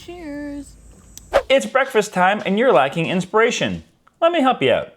Cheers. It's breakfast time and you're lacking inspiration. Let me help you out.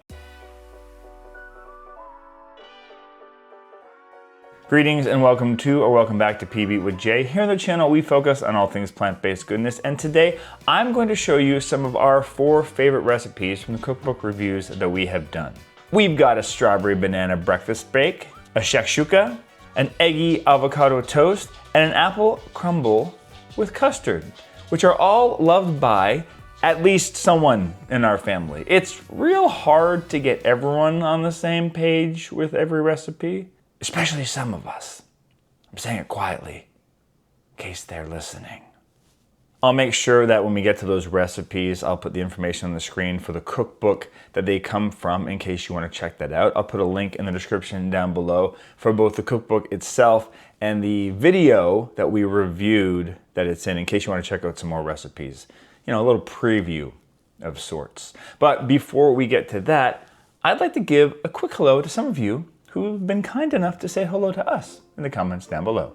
Greetings and welcome to or welcome back to PB with Jay. Here on the channel we focus on all things plant-based goodness, and today I'm going to show you some of our 4 favorite recipes from the cookbook reviews that we have done. We've got a strawberry banana breakfast bake, a shakshuka, an eggy avocado toast, and an apple crumble with custard, which are all loved by at least someone in our family. It's real hard to get everyone on the same page with every recipe, especially some of us. I'm saying it quietly, in case they're listening. I'll make sure that when we get to those recipes, I'll put the information on the screen for the cookbook that they come from in case you want to check that out. I'll put a link in the description down below for both the cookbook itself and the video that we reviewed that it's in case you want to check out some more recipes. You know, a little preview of sorts. But before we get to that, I'd like to give a quick hello to some of you who've been kind enough to say hello to us in the comments down below.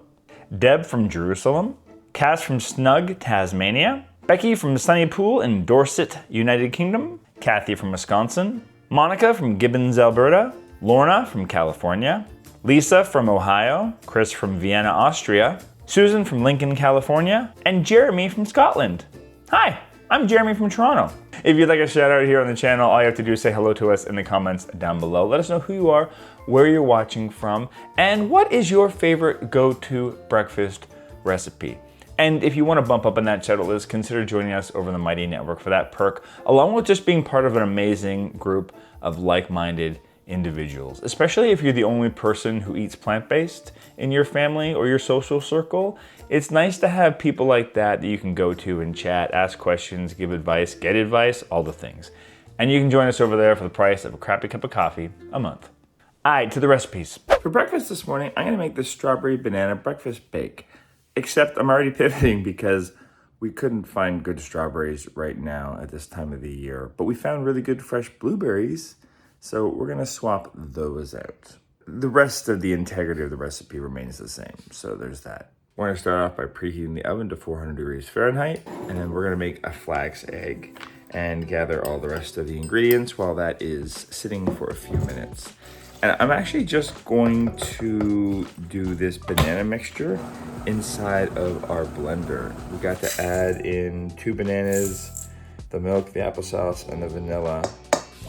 Deb from Jerusalem, Cass from Snug, Tasmania, Becky from Sunny Pool in Dorset, United Kingdom, Kathy from Wisconsin, Monica from Gibbons, Alberta, Lorna from California, Lisa from Ohio, Chris from Vienna, Austria, Susan from Lincoln, California, and Jeremy from Scotland. Hi, I'm Jeremy from Toronto. If you'd like a shout out here on the channel, all you have to do is say hello to us in the comments down below. Let us know who you are, where you're watching from, and what is your favorite go-to breakfast recipe. And if you want to bump up on that shout out list, consider joining us over the Mighty Network for that perk, along with just being part of an amazing group of like-minded individuals, especially if you're the only person who eats plant-based in your family or your social circle. It's nice to have people like that you can go to and chat, ask questions, give advice, get advice, all the things. And you can join us over there for the price of a crappy cup of coffee a month. All right, to the recipes. For breakfast this morning, I'm gonna make this strawberry banana breakfast bake. Except I'm already pivoting because we couldn't find good strawberries right now at this time of the year, but we found really good fresh blueberries, so we're gonna swap those out. The rest of the integrity of the recipe remains the same, so there's that. We're gonna start off by preheating the oven to 400 degrees Fahrenheit, and then we're gonna make a flax egg and gather all the rest of the ingredients while that is sitting for a few minutes. And I'm actually just going to do this banana mixture inside of our blender. We got to add in 2 bananas, the milk, the applesauce, and the vanilla,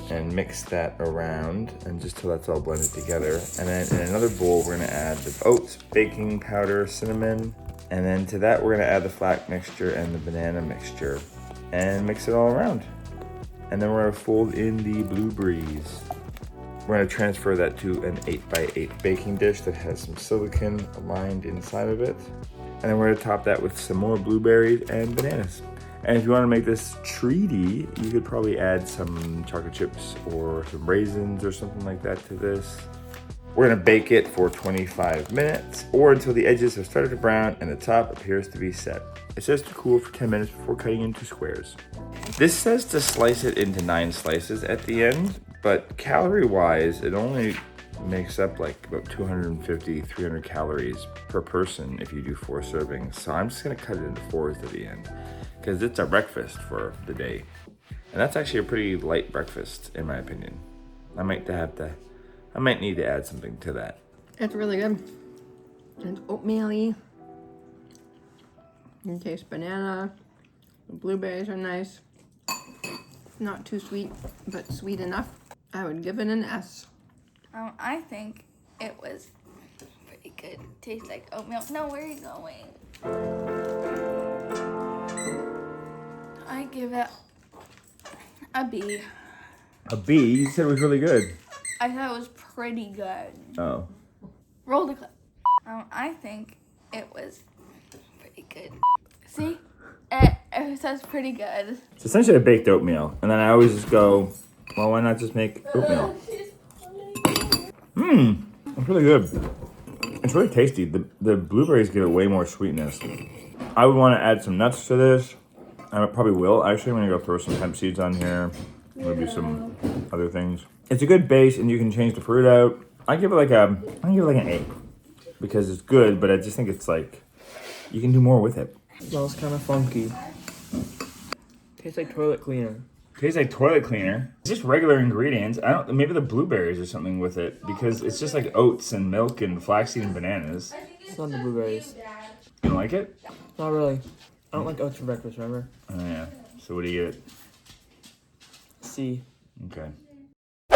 and mix that around and just till that's all blended together. And then in another bowl, we're gonna add the oats, baking powder, cinnamon, and then to that, we're gonna add the flax mixture and the banana mixture and mix it all around. And then we're gonna fold in the blueberries. We're gonna transfer that to an 8x8 baking dish that has some silicone lined inside of it. And then we're gonna top that with some more blueberries and bananas. And if you wanna make this treaty, you could probably add some chocolate chips or some raisins or something like that to this. We're gonna bake it for 25 minutes or until the edges have started to brown and the top appears to be set. It says to cool for 10 minutes before cutting into squares. This says to slice it into 9 slices at the end, but calorie-wise, it only makes up like about 250, 300 calories per person if you do 4 servings. So I'm just gonna cut it into 4s at the end because it's a breakfast for the day. And that's actually a pretty light breakfast in my opinion. I might need to add something to that. It's really good. It's oatmeal-y. You can taste banana. The blueberries are nice. Not too sweet, but sweet enough. I would give it an S. I think it was pretty good. Tastes like oatmeal. No, where are you going? I give it a B. A B? You said it was really good. I thought it was pretty good. Oh. Roll the clip. I think it was pretty good. See? It says pretty good. It's essentially a baked oatmeal. And then I always just go, well, why not just make oatmeal? It's really good. It's really tasty. The blueberries give it way more sweetness. I would want to add some nuts to this. I probably will. Actually, I'm going to go throw some hemp seeds on here. Maybe some other things. It's a good base and you can change the fruit out. I give it like an 8 because it's good, but I just think it's like, you can do more with it. Smells kind of funky. Tastes like toilet cleaner. Tastes like toilet cleaner. It's just regular ingredients. I don't. Maybe the blueberries or something with it because it's just like oats and milk and flaxseed and bananas. It's not the blueberries. You don't like it? Not really. I don't like oats for breakfast, remember? Oh yeah. So what do you get? C. Okay.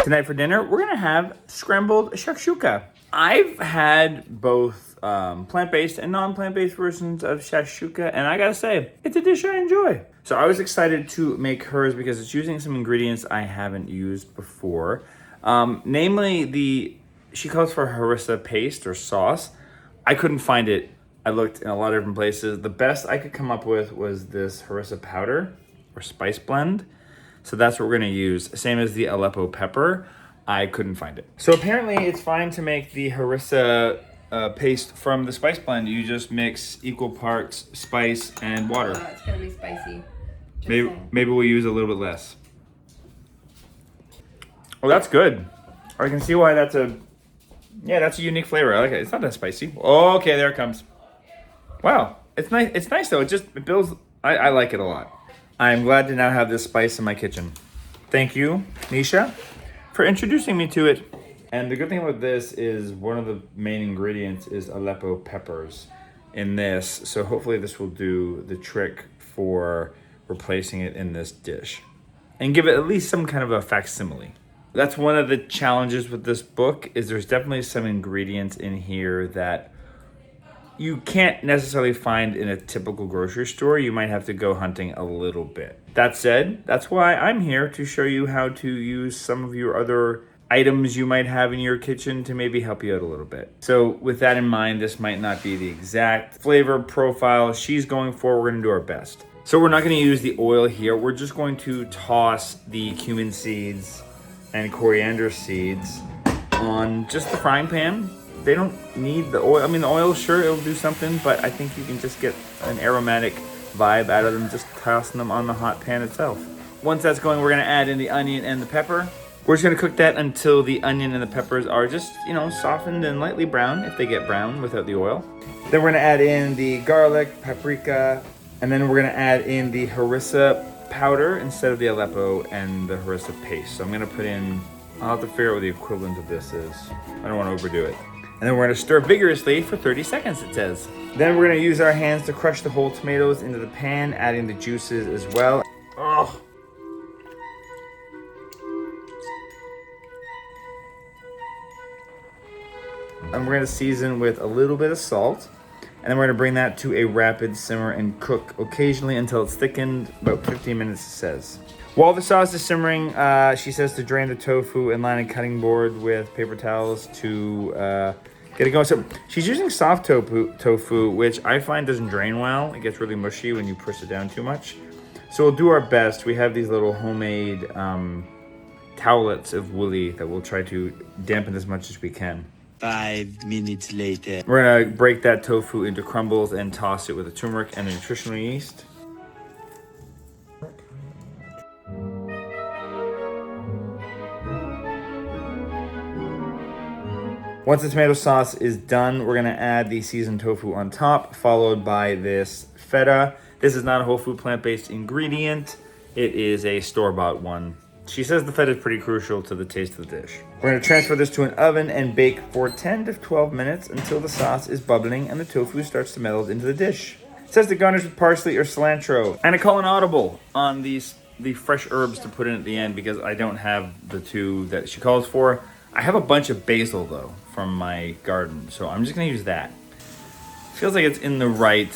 Tonight for dinner, we're gonna have scrambled shakshuka. I've had both plant-based and non-plant-based versions of shakshuka, and I gotta say, it's a dish I enjoy. So I was excited to make hers because it's using some ingredients I haven't used before. Namely, she calls for harissa paste or sauce. I couldn't find it. I looked in a lot of different places. The best I could come up with was this harissa powder or spice blend. So that's what we're gonna use. Same as the Aleppo pepper. I couldn't find it. So apparently it's fine to make the harissa paste from the spice blend. You just mix equal parts spice and water. It's gonna be spicy. Maybe we'll use a little bit less. Well, that's good. I can see why that's a unique flavor. I like it. It's not that spicy. Oh, okay, there it comes. Wow, it's nice. It's nice though. It builds. I like it a lot. I'm glad to now have this spice in my kitchen. Thank you, Nisha, for introducing me to it. And the good thing about this is one of the main ingredients is Aleppo peppers in this. So hopefully this will do the trick for replacing it in this dish and give it at least some kind of a facsimile. That's one of the challenges with this book is there's definitely some ingredients in here that you can't necessarily find in a typical grocery store. You might have to go hunting a little bit. That said, that's why I'm here to show you how to use some of your other items you might have in your kitchen to maybe help you out a little bit. So with that in mind, this might not be the exact flavor profile she's going for. We're gonna do our best. So we're not gonna use the oil here. We're just going to toss the cumin seeds and coriander seeds on just the frying pan. They don't need the oil. I mean, the oil, sure, it'll do something, but I think you can just get an aromatic vibe out of them just tossing them on the hot pan itself. Once that's going, we're gonna add in the onion and the pepper. We're just gonna cook that until the onion and the peppers are just, softened and lightly brown, if they get brown without the oil. Then we're gonna add in the garlic, paprika, and then we're gonna add in the harissa powder instead of the Aleppo and the harissa paste. So I'm gonna put in, I'll have to figure out what the equivalent of this is. I don't wanna overdo it. And then we're gonna stir vigorously for 30 seconds, it says. Then we're gonna use our hands to crush the whole tomatoes into the pan, adding the juices as well. Oh. And we're gonna season with a little bit of salt. And then we're gonna bring that to a rapid simmer and cook occasionally until it's thickened, about 15 minutes it says. While the sauce is simmering, she says to drain the tofu and line a cutting board with paper towels to get it going. So she's using soft tofu, which I find doesn't drain well. It gets really mushy when you push it down too much. So we'll do our best. We have these little homemade towelettes of woolly that we'll try to dampen as much as we can. 5 minutes later. We're gonna break that tofu into crumbles and toss it with the turmeric and the nutritional yeast. Once the tomato sauce is done, we're gonna add the seasoned tofu on top, followed by this feta. This is not a whole food plant-based ingredient. It is a store-bought one. She says the feta is pretty crucial to the taste of the dish. We're gonna transfer this to an oven and bake for 10 to 12 minutes until the sauce is bubbling and the tofu starts to meld into the dish. It says to garnish with parsley or cilantro. And I call an audible on the fresh herbs to put in at the end because I don't have the two that she calls for. I have a bunch of basil though from my garden, so I'm just gonna use that. Feels like it's in the right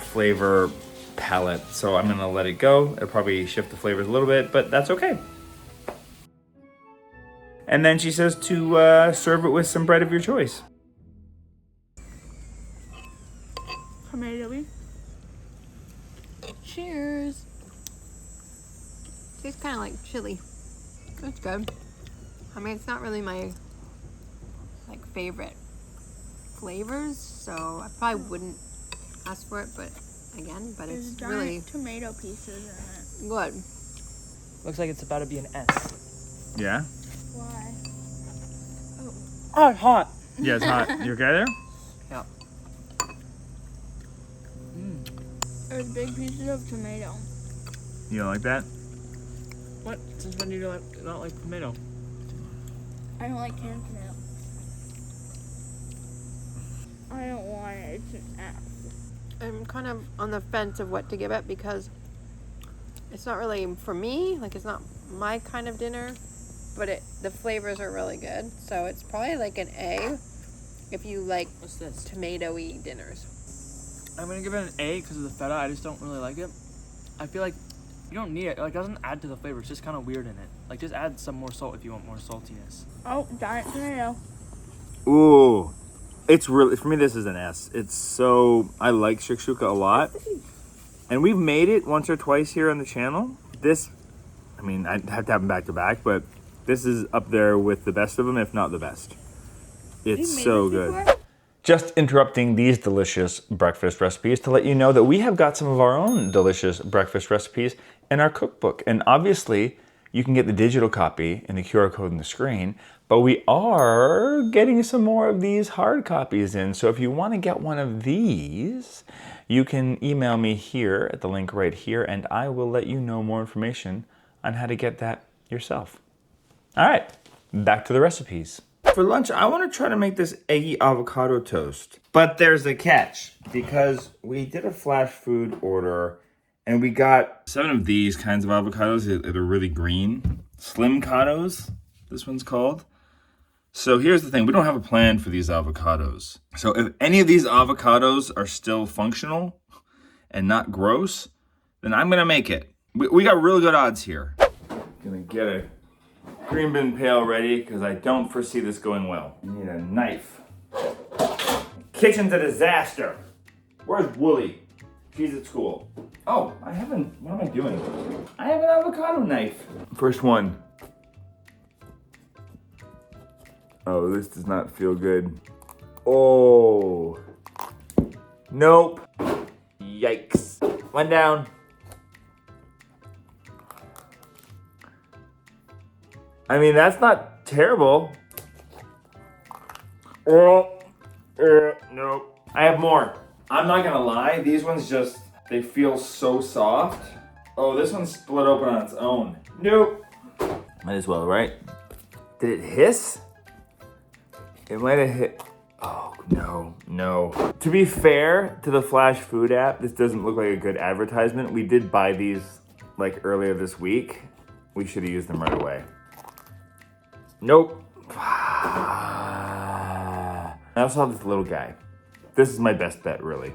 flavor palette, so I'm gonna let it go. It'll probably shift the flavors a little bit, but that's okay. And then she says to serve it with some bread of your choice. Tomato-y. Cheers. Tastes kind of like chili. It's good. I mean, it's not really my favorite flavors, so I probably wouldn't ask for it, but it's really tomato pieces in it. good. Looks like it's about to be an S. Yeah? Why? Oh, it's hot. Yeah, it's hot. You okay there? Yep. There's big pieces of tomato. You don't like that? What? Since when do you not like tomato? I don't like canned tomato. I don't want it. It's an ass. I'm kind of on the fence of what to give it because it's not really for me. Like, it's not my kind of dinner, but the flavors are really good. So it's probably like an A if you like What's this? tomatoey dinners. I'm gonna give it an A because of the feta. I just don't really like it. I feel like you don't need it. Like, it doesn't add to the flavor. It's just kind of weird in it. Like, just add some more salt if you want more saltiness. Oh, giant tomato. Ooh. It's really, for me, this is an S. It's so, I like shakshuka a lot. And we've made it once or twice here on the channel. This, I mean, I'd have to have them back to back, but this is up there with the best of them, if not the best. It's so good. Just interrupting these delicious breakfast recipes to let you know that we have got some of our own delicious breakfast recipes in our cookbook. And obviously, you can get the digital copy in the QR code on the screen, but we are getting some more of these hard copies in. So if you want to get one of these, you can email me here at the link right here, and I will let you know more information on how to get that yourself. All right, back to the recipes. For lunch, I want to try to make this Eggy Avocado Toast. But there's a catch, because we did a flash food order and we got 7 of these kinds of avocados that are really green. Slim-cados, this one's called. So here's the thing, we don't have a plan for these avocados. So if any of these avocados are still functional and not gross, then I'm gonna make it. We got really good odds here. Gonna get a green bean pail ready because I don't foresee this going well. You need a knife. Kitchen's a disaster. Where's Wooly? She's at school. Oh, what am I doing? I have an avocado knife. First one. Oh, this does not feel good. Oh. Nope. Yikes. One down. I mean, that's not terrible. Oh, nope. I have more. I'm not gonna lie, these ones just, they feel so soft. Oh, this one's split open on its own. Nope. Might as well, right? Did it hiss? It might have hit. Oh, no. To be fair to the Flash Food app, this doesn't look like a good advertisement. We did buy these like earlier this week. We should have used them right away. Nope. I also have this little guy. This is my best bet, really.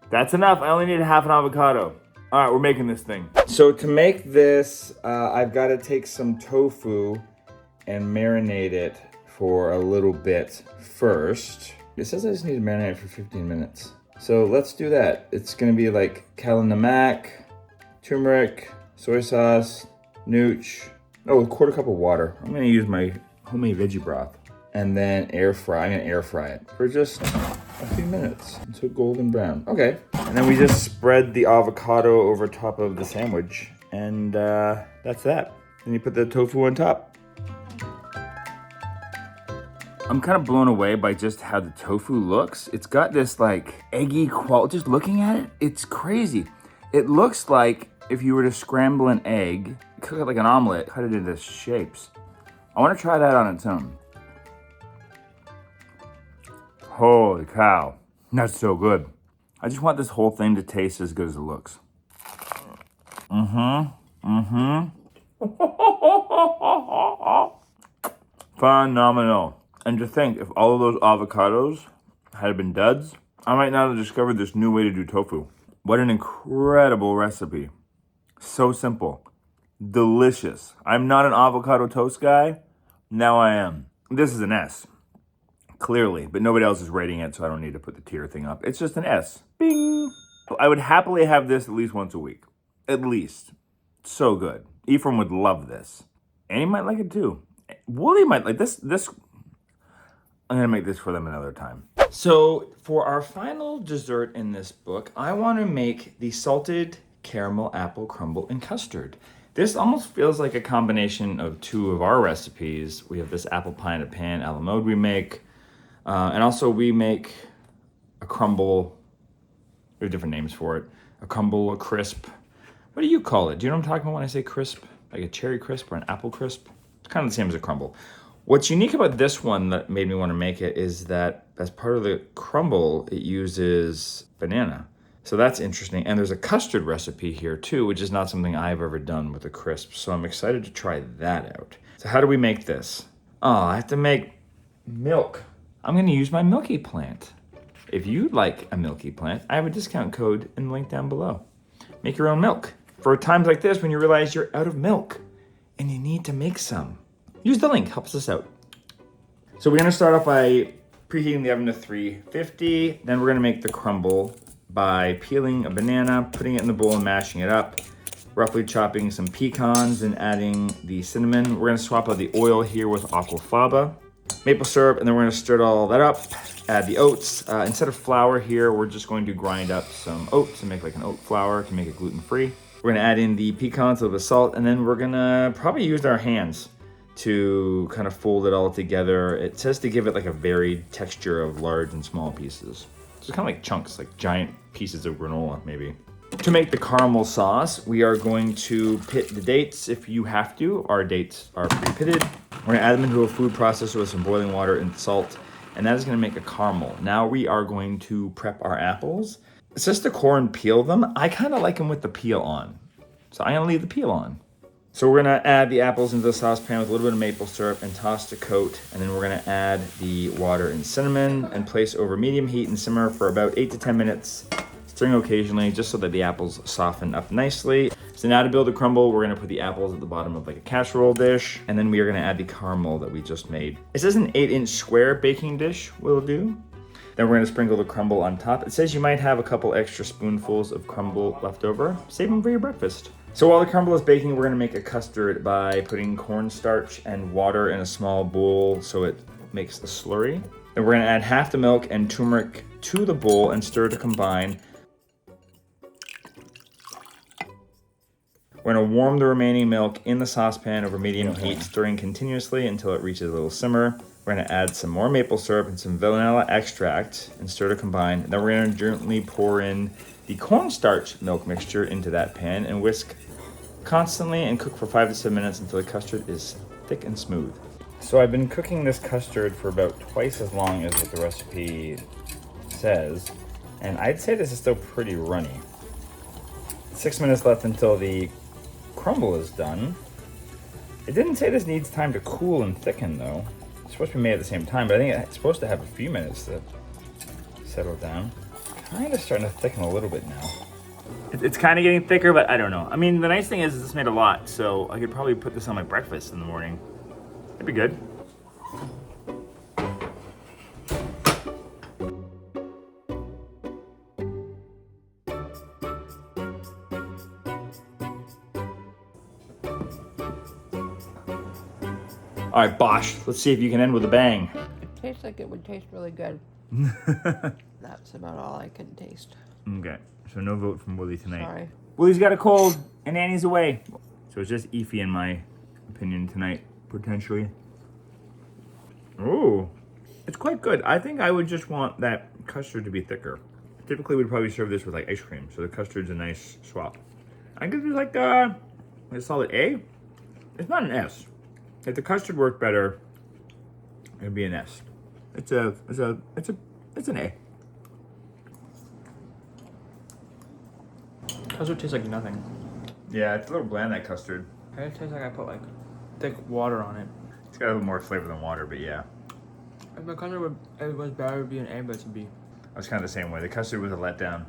That's enough. I only need half an avocado. All right, we're making this thing. So to make this, I've got to take some tofu and marinate it for a little bit first. It says I just need to marinate it for 15 minutes. So let's do that. It's gonna be like kale namak, turmeric, soy sauce, nooch. Oh, a quarter cup of water. I'm gonna use my homemade veggie broth. And then I'm gonna air fry it for just a few minutes until golden brown. Okay. And then we just spread the avocado over top of the sandwich. And that's that. Then you put the tofu on top. I'm kind of blown away by just how the tofu looks. It's got this like eggy quality. Just looking at it, it's crazy. It looks like if you were to scramble an egg, cook it like an omelet, cut it into shapes. I want to try that on its own. Holy cow, that's so good. I just want this whole thing to taste as good as it looks. Phenomenal. And to think, if all of those avocados had been duds, I might not have discovered this new way to do tofu. What an incredible recipe. So simple. Delicious. I'm not an avocado toast guy. Now I am. This is an S. Clearly, but nobody else is rating it, so I don't need to put the tier thing up. It's just an S. Bing! I would happily have this at least once a week. At least. So good. Ephraim would love this. And he might like it too. Wooly might like this. I'm gonna make this for them another time. So for our final dessert in this book, I want to make the salted caramel apple crumble and custard. This almost feels like a combination of 2 of our recipes. We have this apple pie in a pan a la mode we make. And also we make a crumble There are different names for it. A crumble, a crisp. What do you call it? Do you know what I'm talking about when I say crisp? Like a cherry crisp or an apple crisp? It's kind of the same as a crumble. What's unique about this one that made me want to make it is that as part of the crumble, it uses banana. So that's interesting. And there's a custard recipe here too, which is not something I've ever done with a crisp. So I'm excited to try that out. So how do we make this? Oh, I have to make milk. I'm gonna use my milky plant. If you'd like a milky plant, I have a discount code in the link down below. Make your own milk. For times like this when you realize you're out of milk and you need to make some. Use the link, helps us out. So we're gonna start off by preheating the oven to 350. Then we're gonna make the crumble by peeling a banana, putting it in the bowl and mashing it up, roughly chopping some pecans and adding the cinnamon. We're gonna swap out the oil here with aquafaba, maple syrup, and then we're gonna stir all that up, add the oats. Instead of flour here, we're just going to grind up some oats and make like an oat flour to make it gluten-free. We're gonna add in the pecans, a little bit of salt, and then we're gonna probably use our hands to kind of fold it all together. It says to give it like a varied texture of large and small pieces. So it's kind of like chunks, like giant pieces of granola, maybe. To make the caramel sauce, we are going to pit the dates if you have to. Our dates are pre-pitted. We're gonna add them into a food processor with some boiling water and salt, and that is gonna make a caramel. Now we are going to prep our apples. It says to core and peel them. I kind of like them with the peel on. So I'm gonna leave the peel on. So we're gonna add the apples into the saucepan with a little bit of maple syrup and toss to coat. And then we're gonna add the water and cinnamon and place over medium heat and simmer for about 8 to 10 minutes, stirring occasionally just so that the apples soften up nicely. So now to build a crumble, we're gonna put the apples at the bottom of like a casserole dish, and then we are gonna add the caramel that we just made. It says an 8-inch square baking dish will do. Then we're gonna sprinkle the crumble on top. It says you might have a couple extra spoonfuls of crumble left over. Save them for your breakfast. So while the crumble is baking, we're gonna make a custard by putting cornstarch and water in a small bowl so it makes a slurry. Then we're gonna add half the milk and turmeric to the bowl and stir to combine. We're gonna warm the remaining milk in the saucepan over medium heat, stirring continuously until it reaches a little simmer. We're gonna add some more maple syrup and some vanilla extract and stir to combine. Then we're gonna gently pour in the cornstarch milk mixture into that pan and whisk constantly and cook for 5 to 7 minutes until the custard is thick and smooth. So I've been cooking this custard for about twice as long as what the recipe says, and I'd say this is still pretty runny. 6 minutes left until the crumble is done. It didn't say this needs time to cool and thicken though. It's supposed to be made at the same time, but I think it's supposed to have a few minutes to settle down. Kind of starting to thicken a little bit now. It's kind of getting thicker, but I don't know. I mean, the nice thing is this made a lot, so I could probably put this on my breakfast in the morning. That'd be good. All right, Bosh, let's see if you can end with a bang. It tastes like it would taste really good. That's about all I can taste. Okay, so no vote from Willie tonight. Sorry. Willie's got a cold and Annie's away. So it's just Eefy in my opinion tonight, potentially. Oh, it's quite good. I think I would just want that custard to be thicker. Typically we'd probably serve this with like ice cream, so the custard's a nice swap. I give it like a solid A. It's not an S. If the custard worked better, it'd be an S. It's an A. Custard tastes like nothing. Yeah, it's a little bland, that custard. It tastes like I put like thick water on it. It's got a little more flavor than water, but yeah. If the custard was better, it would be an A, but it's a B. I was kind of the same way. The custard was a letdown.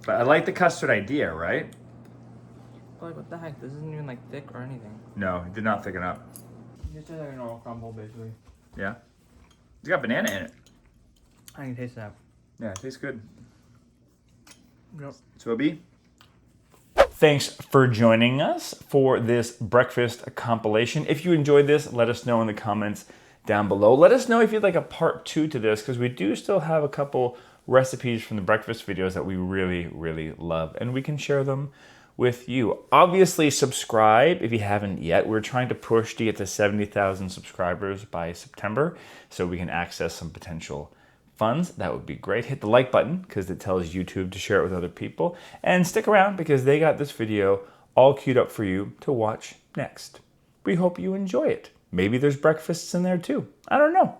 But I like the custard idea, right? But like, what the heck? This isn't even like thick or anything. No, it did not thicken up. It just tastes like a normal crumble, basically. Yeah. It's got banana in it. I can taste that. Yeah, it tastes good. Yep. So a B. Thanks for joining us for this breakfast compilation. If you enjoyed this, let us know in the comments down below. Let us know if you'd like a part 2 to this, because we do still have a couple recipes from the breakfast videos that we really, really love, and we can share them with you. Obviously, subscribe if you haven't yet. We're trying to push to get to 70,000 subscribers by September so we can access some potential funds, that would be great. Hit the like button because it tells YouTube to share it with other people. And stick around because they got this video all queued up for you to watch next. We hope you enjoy it. Maybe there's breakfasts in there too. I don't know.